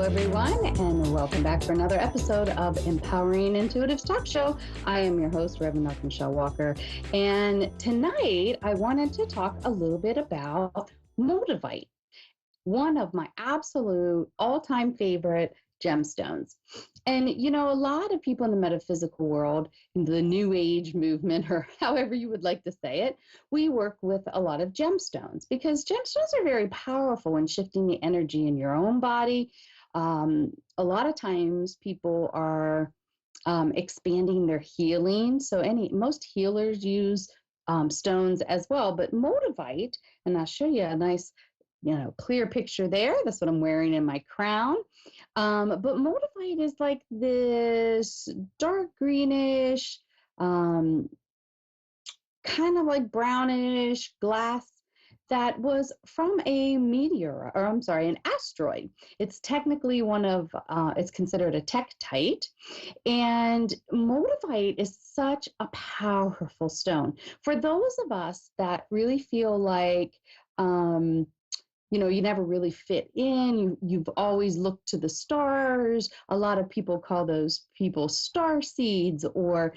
everyone, and welcome back for another episode of Empowering Intuitives Talk Show. I am your host, Reverend Dr. Michelle Walker, and tonight I wanted to talk a little bit about Moldavite, one of my absolute all-time favorite gemstones. And a lot of people in the metaphysical world, in the New Age movement, or however you would like to say it, we work with a lot of gemstones because gemstones are very powerful in shifting the energy in your own body. A lot of times people are expanding their healing. So most healers use stones as well, but Moldavite, and I'll show you a nice clear picture there. That's what I'm wearing in my crown. But Moldavite is like this dark greenish, kind of like brownish glass that was from a meteor, or I'm sorry, an asteroid. It's technically it's considered a tektite. And Moldavite is such a powerful stone. For those of us that really feel like, you never really fit in. You've always looked to the stars. A lot of people call those people star seeds, or,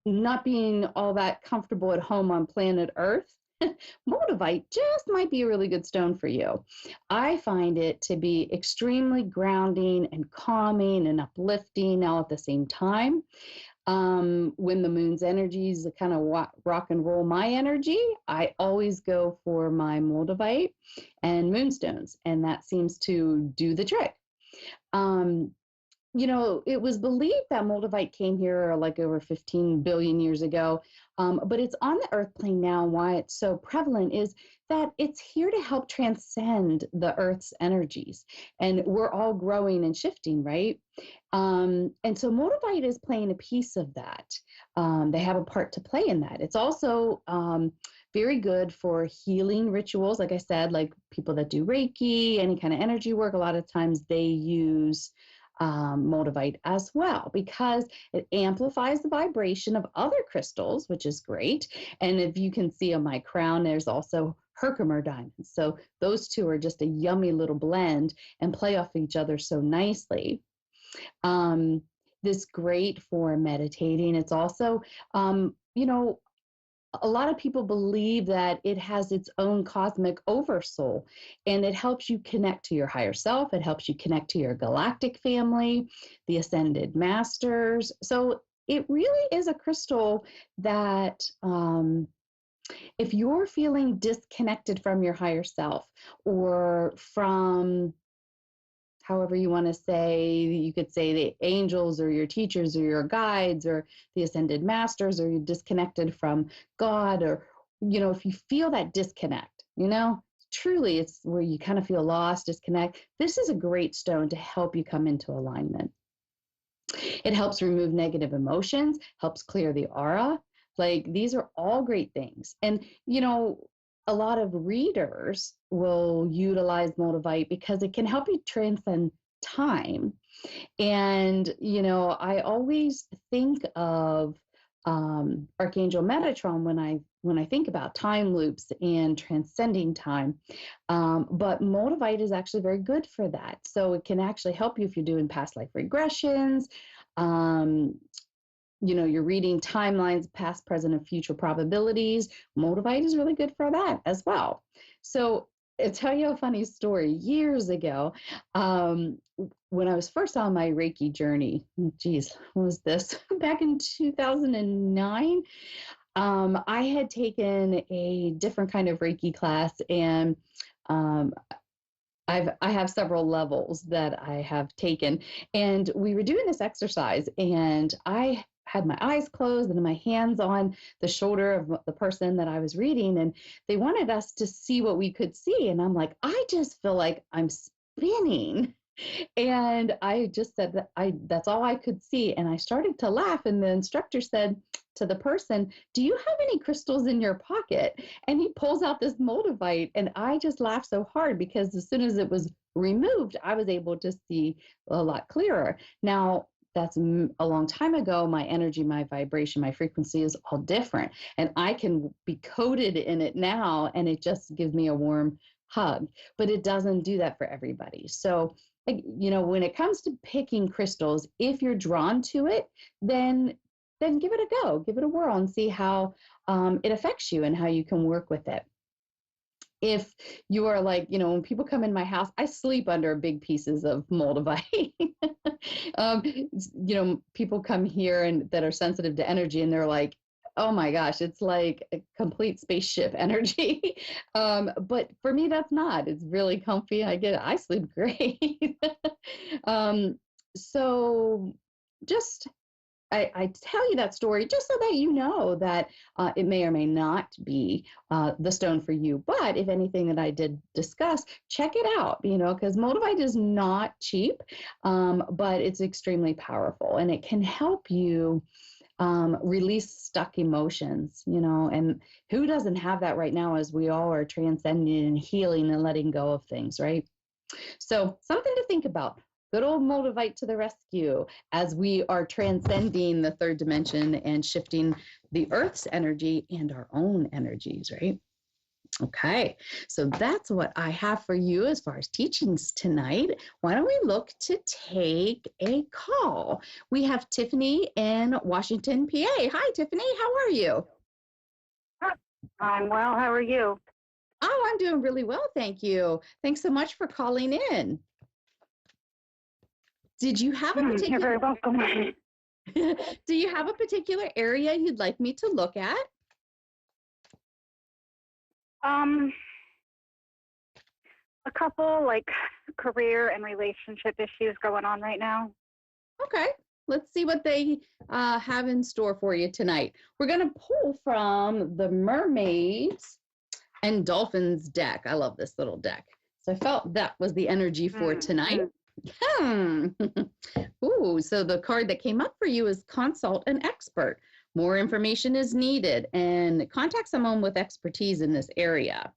not being all that comfortable at home on planet Earth. Moldavite just might be a really good stone for you. I find it to be extremely grounding and calming and uplifting all at the same time. When the moon's energies kind of rock and roll my energy, I always go for my Moldavite and moonstones, and that seems to do the trick. It was believed that Moldavite came here like over 15 billion years ago, but it's on the earth plane now. Why it's so prevalent is that it's here to help transcend the earth's energies. And we're all growing and shifting, right? And so Moldavite is playing a piece of that. They have a part to play in that. It's also very good for healing rituals. Like I said, like people that do Reiki, any kind of energy work, a lot of times they use Moldavite as well, because it amplifies the vibration of other crystals, which is great. And if you can see on my crown, there's also Herkimer diamonds. So those two are just a yummy little blend and play off each other so nicely. This great for meditating. It's also, a lot of people believe that it has its own cosmic oversoul, and it helps you connect to your higher self. It helps you connect to your galactic family, the ascended masters. So it really is a crystal that, if you're feeling disconnected from your higher self, or from, however you want to say, you could say the angels or your teachers or your guides or the ascended masters, or you're disconnected from God, or, if you feel that disconnect, truly it's where you kind of feel lost, disconnect. This is a great stone to help you come into alignment. It helps remove negative emotions, helps clear the aura. Like, these are all great things. And, a lot of readers will utilize Moldavite because it can help you transcend time. And, I always think of Archangel Metatron when I think about time loops and transcending time. But Moldavite is actually very good for that. So it can actually help you if you're doing past life regressions. You're reading timelines, past, present, and future probabilities. Moldavite is really good for that as well. So I'll tell you a funny story. Years ago, when I was first on my Reiki journey, geez, what was this? Back in 2009, I had taken a different kind of Reiki class, and I have several levels that I have taken, and we were doing this exercise, and I had my eyes closed and my hands on the shoulder of the person that I was reading, and they wanted us to see what we could see. And I'm like, I just feel like I'm spinning. And I just said that that's all I could see. And I started to laugh. And the instructor said to the person, "Do you have any crystals in your pocket?" And he pulls out this Moldavite. And I just laughed so hard because as soon as it was removed, I was able to see a lot clearer. Now, that's a long time ago. My energy, my vibration, my frequency is all different. And I can be coded in it now, and it just gives me a warm hug, but it doesn't do that for everybody. So, when it comes to picking crystals, if you're drawn to it, then give it a go, give it a whirl, and see how it affects you and how you can work with it. If you are like, when people come in my house, I sleep under big pieces of moldavite. People come here and that are sensitive to energy, and they're like, oh my gosh, it's like a complete spaceship energy. But for me, that's not. It's really comfy. I sleep great. So just I tell you that story just so that you know that it may or may not be the stone for you. But if anything that I did discuss, check it out, because moldavite is not cheap, but it's extremely powerful, and it can help you release stuck emotions, and who doesn't have that right now as we all are transcending and healing and letting go of things, right? So something to think about. Good old moldavite to the rescue as we are transcending the third dimension and shifting the earth's energy and our own energies, right? Okay, so that's what I have for you as far as teachings tonight. Why don't we look to take a call? We have Tiffany in Washington, PA. Hi, Tiffany. How are you? I'm well. How are you? Oh, I'm doing really well. Thank you. Thanks so much for calling in. Did you have a particular... You're very welcome. Do you have a particular area you'd like me to look at? A couple like career and relationship issues going on right now. Okay, let's see what they have in store for you tonight. We're going to pull from the Mermaids and Dolphins deck. I love this little deck. So I felt that was the energy for tonight. Ooh, so the card that came up for you is Consult an Expert. More information is needed, and contact someone with expertise in this area.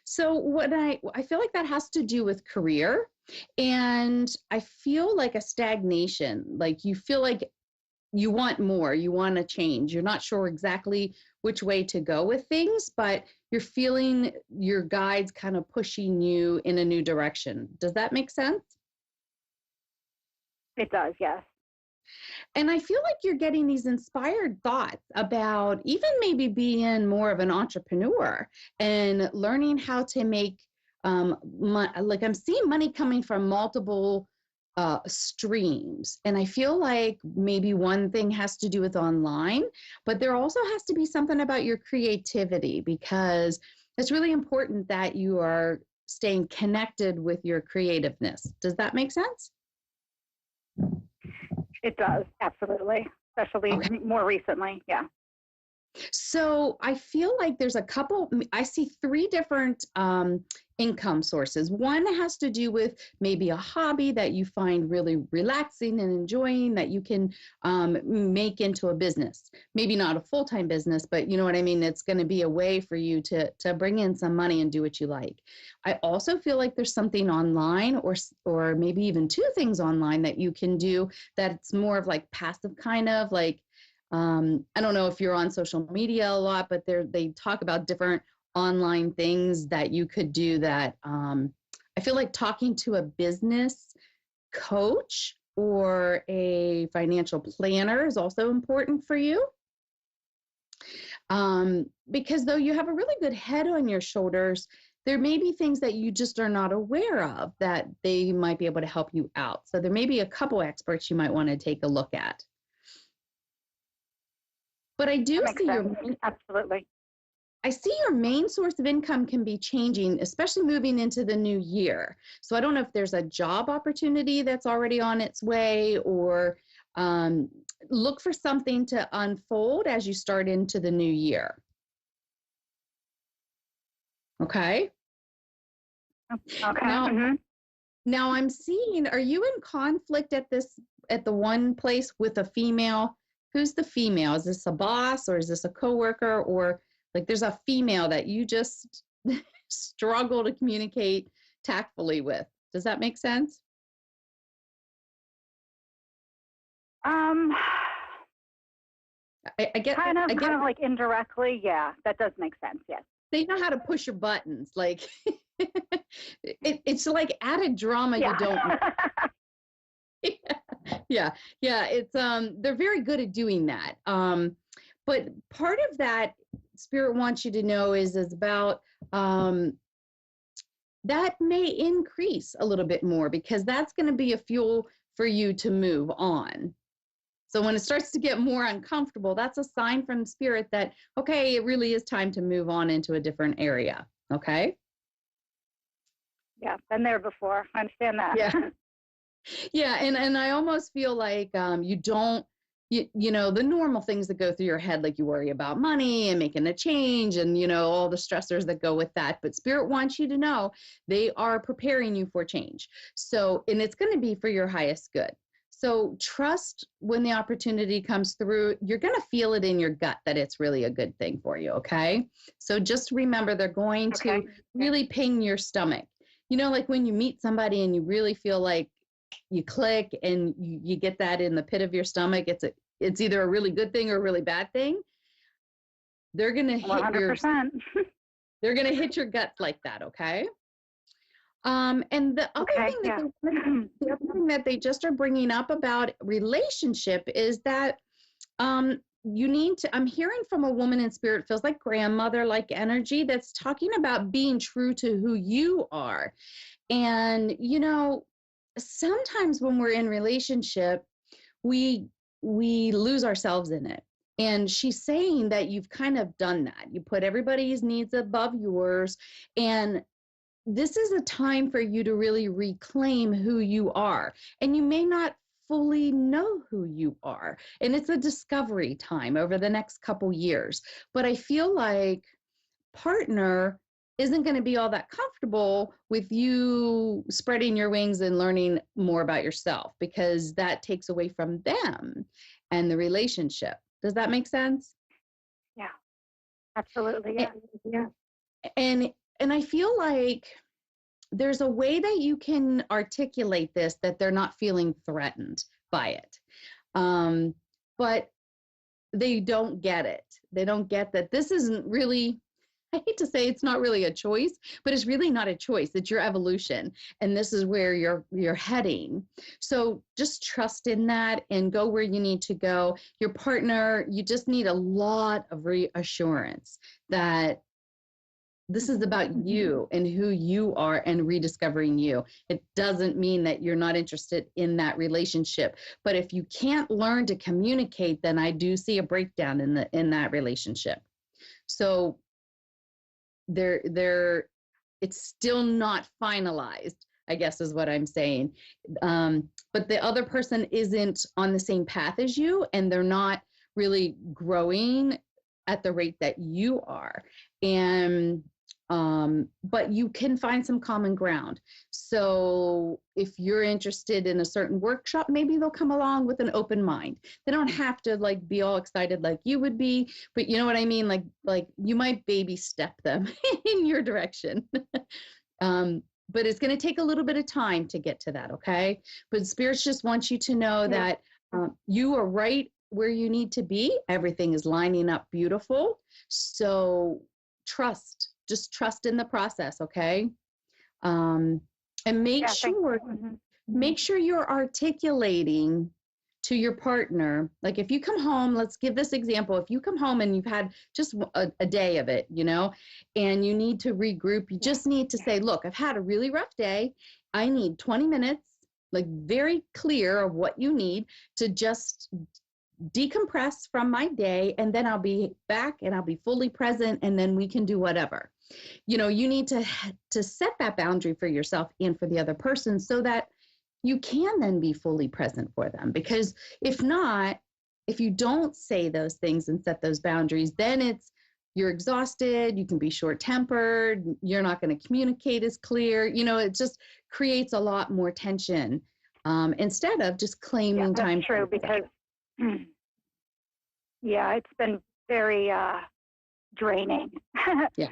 So what I feel like that has to do with career, and I feel like a stagnation, like you feel like you want more, you want to change. You're not sure exactly which way to go with things, but you're feeling your guides kind of pushing you in a new direction. Does that make sense? It does, yes. And I feel like you're getting these inspired thoughts about even maybe being more of an entrepreneur and learning how to make, like I'm seeing money coming from multiple streams. And I feel like maybe one thing has to do with online, but there also has to be something about your creativity, because it's really important that you are staying connected with your creativeness. Does that make sense? It does, absolutely. Especially more recently, yeah. So I feel like there's I see three different income sources. One has to do with maybe a hobby that you find really relaxing and enjoying that you can make into a business. Maybe not a full-time business, but you know what I mean? It's going to be a way for you to bring in some money and do what you like. I also feel like there's something online or maybe even two things online that you can do that's more of like passive kind of like, I don't know if you're on social media a lot, but they talk about different online things that you could do that I feel like talking to a business coach or a financial planner is also important for you. Because though you have a really good head on your shoulders, there may be things that you just are not aware of that they might be able to help you out. So there may be a couple experts you might want to take a look at. But I do see absolutely. I see your main source of income can be changing, especially moving into the new year. So I don't know if there's a job opportunity that's already on its way, or look for something to unfold as you start into the new year. Okay. Okay. Now I'm seeing, are you in conflict at the one place with a female? Who's the female? Is this a boss or is this a coworker, or like there's a female that you just struggle to communicate tactfully with? Does that make sense? I get kind of like indirectly. Yeah, that does make sense. Yes. They know how to push your buttons. Like it's like added drama you Yeah. don't need. Yeah, yeah, it's they're very good at doing that. But part of that spirit wants you to know is about that may increase a little bit more because that's going to be a fuel for you to move on. So when it starts to get more uncomfortable, that's a sign from spirit that, okay, it really is time to move on into a different area. Okay. Yeah, been there before. I understand that. Yeah. Yeah. And I almost feel like you don't, you know, the normal things that go through your head, like you worry about money and making a change and, you know, all the stressors that go with that. But spirit wants you to know they are preparing you for change. So, and it's going to be for your highest good. So trust when the opportunity comes through, you're going to feel it in your gut that it's really a good thing for you. Okay. So just remember, they're going Okay. to really ping your stomach. You know, like when you meet somebody and you really feel like you click and you get that in the pit of your stomach, it's either a really good thing or a really bad thing. They're going to hit 100%. they're going to hit your guts like that. Okay. And the other Okay. thing Yeah. the other thing that they just are bringing up about relationship is that you need to, I'm hearing from a woman in spirit, feels like grandmother like energy, that's talking about being true to who you are. And, you know, sometimes when we're in relationship, we lose ourselves in it. And she's saying that you've kind of done that. You put everybody's needs above yours. And this is a time for you to really reclaim who you are. And you may not fully know who you are. And it's a discovery time over the next couple years. But I feel like partner isn't going to be all that comfortable with you spreading your wings and learning more about yourself because that takes away from them and the relationship. Does that make sense? Yeah. Absolutely. Yeah. Yeah. And I feel like there's a way that you can articulate this that they're not feeling threatened by it. But they don't get it. They don't get that this isn't really, I hate to say it's not really a choice, but it's really not a choice. It's your evolution. And this is where you're heading. So just trust in that and go where you need to go. Your partner, you just need a lot of reassurance that this is about you and who you are and rediscovering you. It doesn't mean that you're not interested in that relationship. But if you can't learn to communicate, then I do see a breakdown in that relationship. So it's still not finalized, I guess is what I'm saying. But the other person isn't on the same path as you, and they're not really growing at the rate that you are. And but you can find some common ground. So if you're interested in a certain workshop, maybe they'll come along with an open mind. They don't have to like be all excited like you would be, but you know what I mean? Like you might baby step them in your direction. But it's going to take a little bit of time to get to that. Okay. But spirits just want you to know that you are right where you need to be. Everything is lining up beautiful. So just trust in the process. Okay. And make sure you're articulating to your partner. Like if you come home, let's give this example. If you come home and you've had just a day of it, you know, and you need to regroup, you just need to say, look, I've had a really rough day. I need 20 minutes, like very clear of what you need to just decompress from my day. And then I'll be back and I'll be fully present. And then we can do whatever. You know, you need to set that boundary for yourself and for the other person so that you can then be fully present for them. Because if not, if you don't say those things and set those boundaries, then you're exhausted, you can be short-tempered, you're not going to communicate as clear. You know, it just creates a lot more tension instead of just claiming time. That's true because, it's been very draining. Yeah.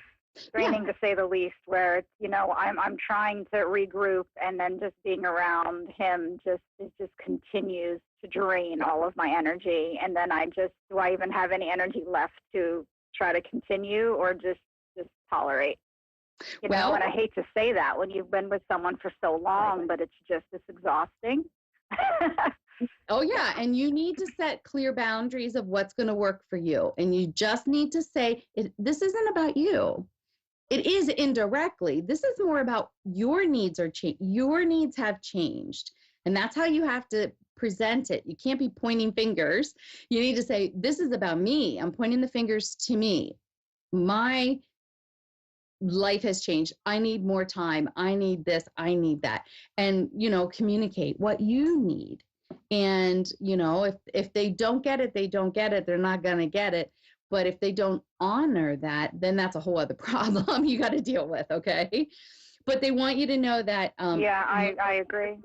Draining to say the least, where it's, you know, I'm trying to regroup and then just being around him just continues to drain all of my energy. And then do I even have any energy left to try to continue or just tolerate? You know, Well, and I hate to say that when you've been with someone for so long, but it's exhausting. oh yeah, and you need to set clear boundaries of what's going to work for you. And you just need to say, this isn't about you. It is indirectly. This is more about your needs are your needs have changed. And that's how you have to present it. You can't be pointing fingers. You need to say, this is about me. I'm pointing the fingers to me. My life has changed. I need more time. I need this. I need that. And, communicate what you need. And, if they don't get it, they don't get it. They're not going to get it. But if they don't honor that, then that's a whole other problem you got to deal with. Okay. But they want you to know that Yeah, I agree.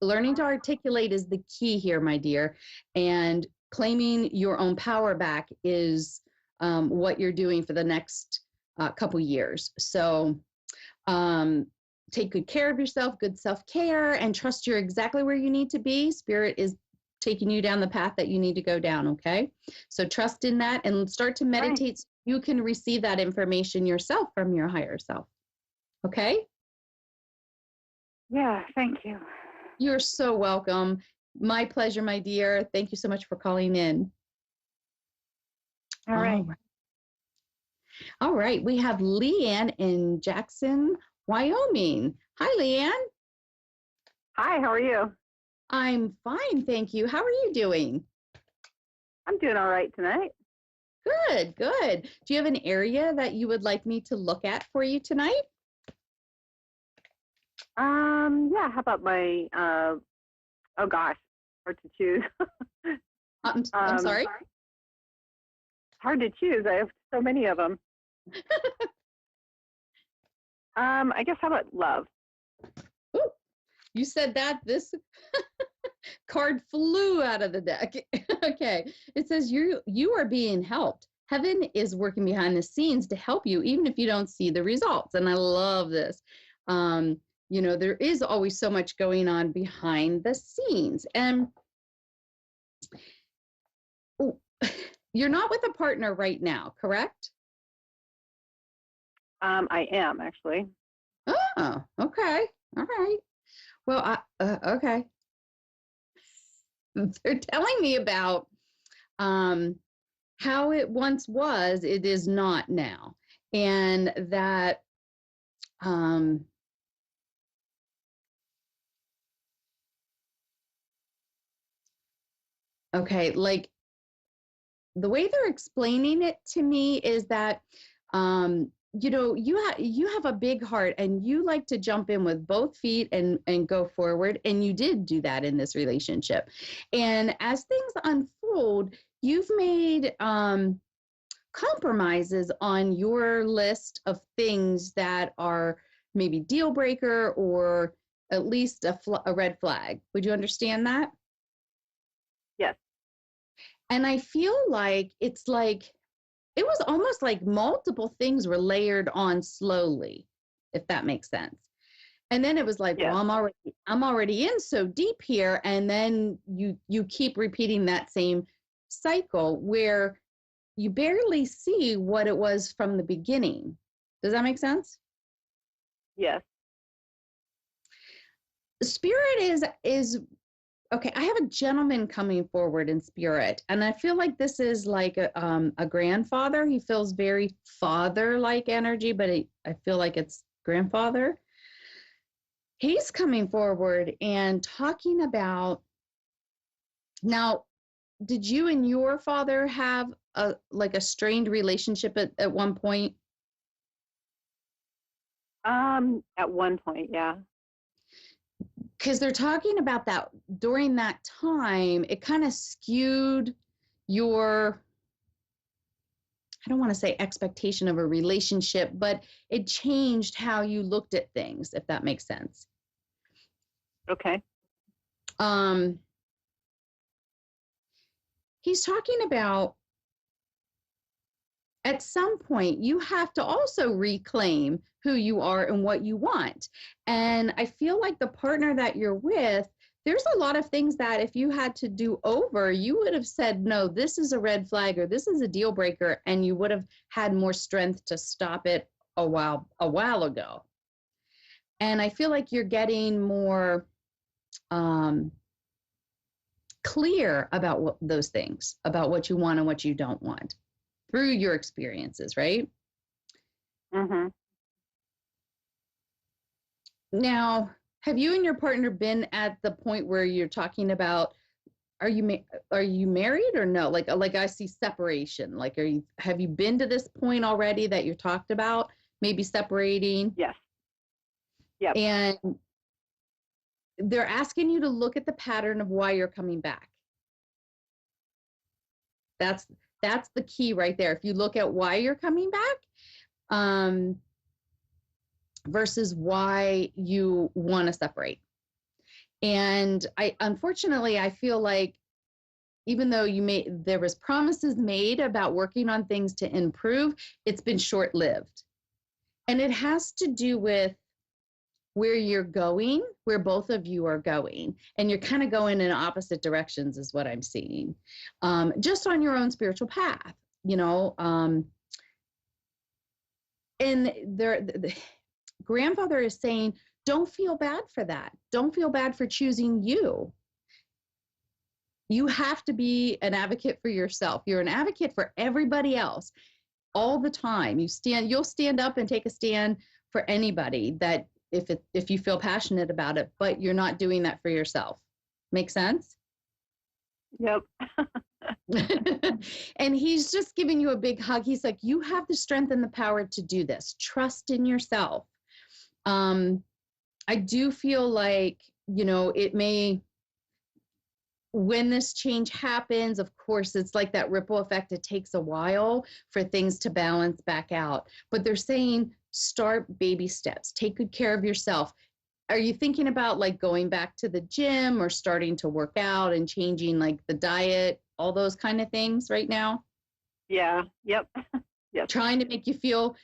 learning to articulate is the key here, my dear. And claiming your own power back is what you're doing for the next couple years. So take good care of yourself, good self-care, and trust you're exactly where you need to be. Spirit is taking you down the path that you need to go down, okay? So trust in that and start to meditate Right. so you can receive that information yourself from your higher self, okay? Yeah, thank you. You're so welcome. My pleasure, my dear. Thank you so much for calling in. All right. All right. We have Leanne in Jackson, Wyoming. Hi, Leanne. Hi, how are you? I'm fine, thank you. How are you doing? I'm doing all right tonight. Good, good. Do you have an area that you would like me to look at for you tonight? Yeah, how about my oh gosh, hard to choose. I'm sorry? Hard to choose. I have so many of them. I guess how about love? Ooh, you said that this card flew out of the deck. Okay. It says you are being helped. Heaven is working behind the scenes to help you, even if you don't see the results. And I love this. There is always so much going on behind the scenes. And you're not with a partner right now, correct? I am actually. Oh, okay. All right. Well, okay. They're telling me about how it once was, it is not now. And that okay, like the way they're explaining it to me is that you have a big heart and you like to jump in with both feet and go forward, and you did do that in this relationship. And as things unfold, you've made compromises on your list of things that are maybe deal breaker or at least a red flag. Would you understand that? Yes. And I feel like it was almost like multiple things were layered on slowly, if that makes sense. And then it was like, Yes. well, I'm already in so deep here. And then you keep repeating that same cycle where you barely see what it was from the beginning. Does that make sense? Yes. Spirit is okay. I have a gentleman coming forward in spirit, and I feel like this is like a grandfather. He feels very father-like energy, but I feel like it's grandfather. He's coming forward and talking about now. Did you and your father have a strained relationship at one point? At one point, yeah. Because they're talking about that during that time, it kind of skewed your, I don't want to say expectation of a relationship, but it changed how you looked at things, if that makes sense. Okay. He's talking about at some point you have to also reclaim who you are and what you want. And I feel like the partner that you're with, there's a lot of things that if you had to do over, you would have said, no, this is a red flag or this is a deal breaker, and you would have had more strength to stop it a while ago. And I feel like you're getting more clear about those things, about what you want and what you don't want through your experiences, right? Mm-hmm. Now, have you and your partner been at the point where you're talking about, are you married or no? Like I see separation. Like, have you been to this point already that you talked about maybe separating? Yes. Yep. And they're asking you to look at the pattern of why you're coming back. That's the key right there. If you look at why you're coming back, versus why you want to separate. And unfortunately, I feel like even though there was promises made about working on things to improve, it's been short-lived. And it has to do with where you're going, where both of you are going. And you're kind of going in opposite directions is what I'm seeing. Just on your own spiritual path, and the grandfather is saying, don't feel bad for that. Don't feel bad for choosing you. You have to be an advocate for yourself. You're an advocate for everybody else all the time. You'll stand up and take a stand for anybody that if you feel passionate about it, but you're not doing that for yourself. Make sense? Yep. And he's just giving you a big hug. He's like, you have the strength and the power to do this. Trust in yourself. I do feel like, it may, when this change happens, of course, it's like that ripple effect. It takes a while for things to balance back out. But they're saying, start baby steps. Take good care of yourself. Are you thinking about like going back to the gym or starting to work out and changing like the diet, all those kind of things right now? Yeah. Yep. Yep. Trying to make you feel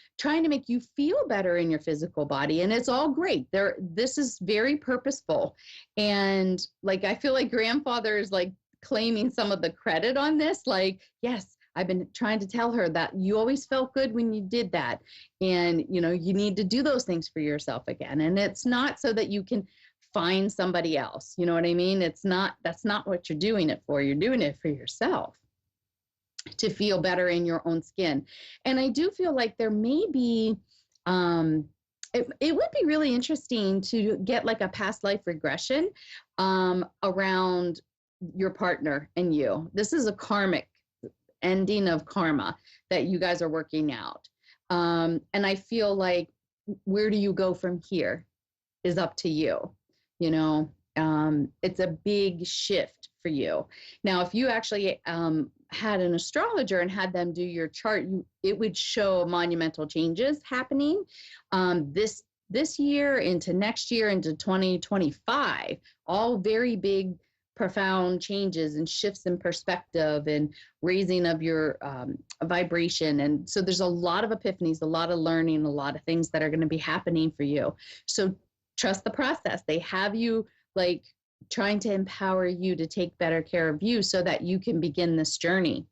better in your physical body. And it's all great. This is very purposeful. And like, I feel like grandfather is like claiming some of the credit on this. Like, yes, I've been trying to tell her that you always felt good when you did that. And, you need to do those things for yourself again. And it's not so that you can find somebody else. You know what I mean? That's not what you're doing it for. You're doing it for yourself, to feel better in your own skin. And I do feel like there may be, it would be really interesting to get like a past life regression around your partner and you. This is a karmic ending of karma that you guys are working out. And I feel like where do you go from here is up to you. It's a big shift for you. Now, if you actually had an astrologer and had them do your chart, it would show monumental changes happening this year into next year into 2025, all very big, profound changes and shifts in perspective and raising of your vibration. And so there's a lot of epiphanies, a lot of learning, a lot of things that are going to be happening for you. So trust the process. They have you like trying to empower you to take better care of you so that you can begin this journey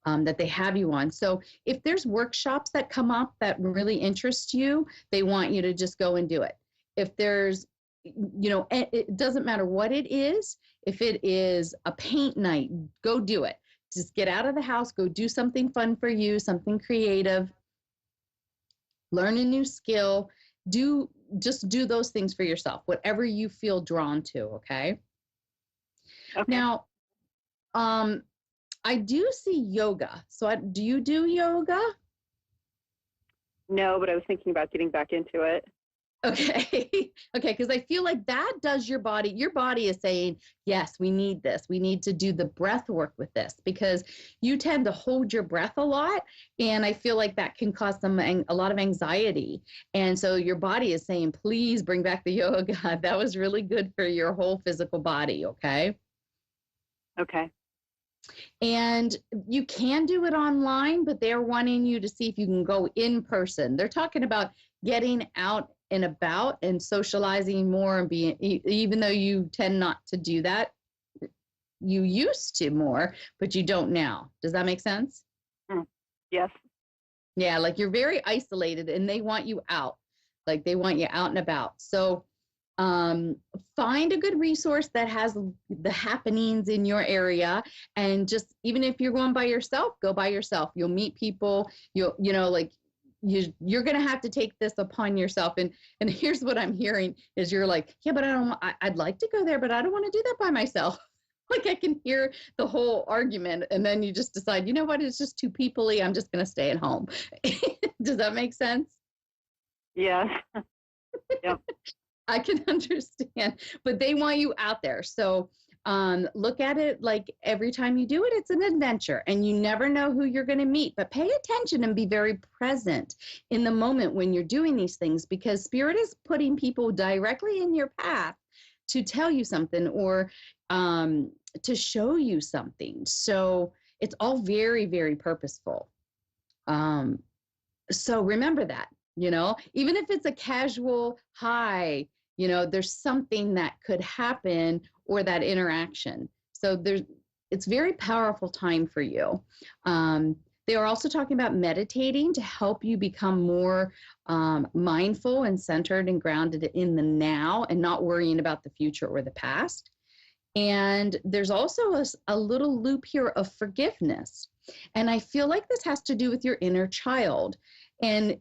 that they have you on. So if there's workshops that come up that really interest you, they want you to just go and do it. If there's, it doesn't matter what it is. If it is a paint night, go do it. Just get out of the house, go do something fun for you, something creative, learn a new skill, just do those things for yourself, whatever you feel drawn to. Okay. Now, I do see yoga. So do you do yoga? No, but I was thinking about getting back into it. Okay. Okay. Because I feel like that does your body is saying, yes, we need this. We need to do the breath work with this because you tend to hold your breath a lot. And I feel like that can cause a lot of anxiety. And so your body is saying, please bring back the yoga. That was really good for your whole physical body. Okay. Okay. And you can do it online, but they're wanting you to see if you can go in person. They're talking about getting out and about and socializing more and being, even though you tend not to do that, you used to more, but you don't now. Does that make sense? Yes. Yeah, like you're very isolated and they want you out. Like they want you out and about. So um, find a good resource that has the happenings in your area, and just even if you're going by yourself, go by yourself. You'll meet people. Like you're going to have to take this upon yourself. And here's what I'm hearing is you're like, yeah, but I'd like to go there, but I don't want to do that by myself. Like I can hear the whole argument, and then you just decide, you know what, it's just too peoply. I'm just going to stay at home. Does that make sense? Yeah. Yep. I can understand, but they want you out there. So look at it like every time you do it, it's an adventure, and you never know who you're going to meet. But pay attention and be very present in the moment when you're doing these things, because Spirit is putting people directly in your path to tell you something or to show you something. So it's all very, very purposeful. So remember that, even if it's a casual hi, there's something that could happen or that interaction. So it's very powerful time for you. They are also talking about meditating to help you become more mindful and centered and grounded in the now and not worrying about the future or the past. And there's also a little loop here of forgiveness. And I feel like this has to do with your inner child. And,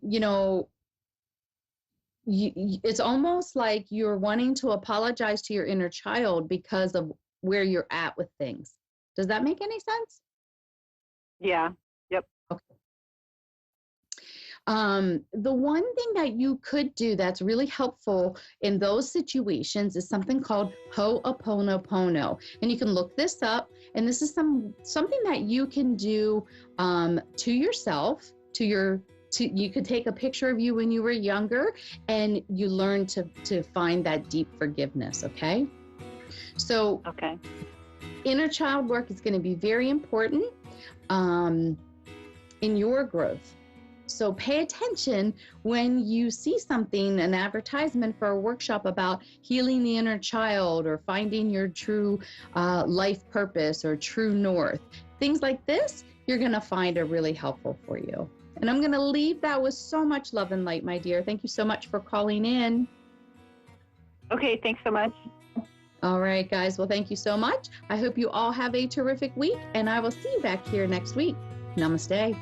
it's almost like you're wanting to apologize to your inner child because of where you're at with things. Does that make any sense? Yeah. Yep. Okay. The one thing that you could do that's really helpful in those situations is something called Ho'oponopono. And you can look this up. And this is something that you can do to yourself, you could take a picture of you when you were younger, and you learn to find that deep forgiveness. Okay. So okay. Inner child work is going to be very important in your growth. So pay attention when you see something, an advertisement for a workshop about healing the inner child or finding your true life purpose or true north. Things like this, you're going to find are really helpful for you. And I'm going to leave that with so much love and light, my dear. Thank you so much for calling in. Okay, thanks so much. All right, guys. Well, thank you so much. I hope you all have a terrific week, and I will see you back here next week. Namaste.